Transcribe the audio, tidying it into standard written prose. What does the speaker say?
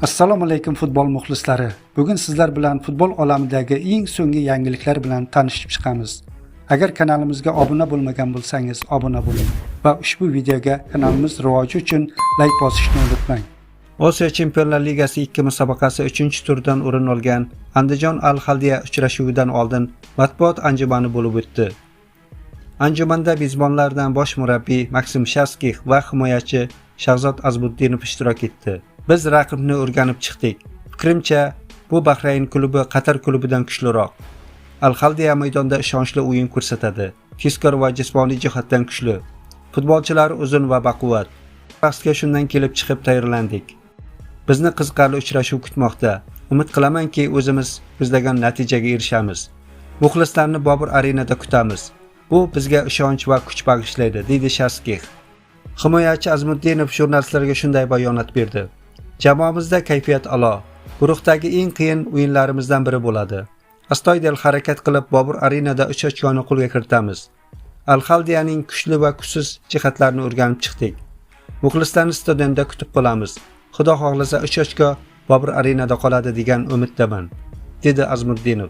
Assalomu alaykum futbol muxlislari. Bugun sizlar bilan futbol olamidagi eng so'nggi yangiliklar bilan tanishib chiqamiz. Agar kanalimizga obuna bo'lmagan bo'lsangiz, obuna bo'ling va ushbu videoga kanalimiz rivoji uchun like bosishni unutmang. Osiyo Chempionlar Ligasi 2 musobaqasi 3-turdan o'rin olgan Andijon Al-Haldiya uchrashuvidan oldin matbuot anjumani bo'lib o'tdi. Anjumanda mezbonlardan bosh murabbiy Maksim Shaskix va himoyachi Shahzod Azmuddinov ishtirok etdi. Biz raqibni o'rganib chiqdik. Fikrimcha, bu Bahrayn klubi Qatar klubidan kuchliroq. Al-Haldiya maydonda ishonchli o'yin ko'rsatadi. Tezkor va jismoniy jihatdan kuchli. Futbolchilari uzun va baquvvat. Bahsga shundan kelib chiqib tayyorlandik. Bizni qiziqarli uchrashuv kutmoqda. Umid qilamanki, o'zimiz ko'zlagan natijaga erishamiz. Muxlislarni Bobur Arenada kutamiz. Bu bizga ishonch va kuch bag'ishlaydi, deydi Shaskix. Himoyachi Azmuddinov jurnalistlarga shunday bayonot berdi. Jamoamizda kayfiyat a'lo. Guruhdagi eng qiyin o'yinlarimizdan biri bo'ladi. Astoydil harakat qilib Bobur Arenada 3 ochkoni qo'lga kiritamiz. Al-Haldiyaning kuchli va kuchsiz jihatlarini o'rganib chiqdik. Muxlislarni stadionda kutib qolamiz. Xudo xohlasa 3 ochko Bobur Arenada qoladi degan umiddaman, dedi Azmuddinov.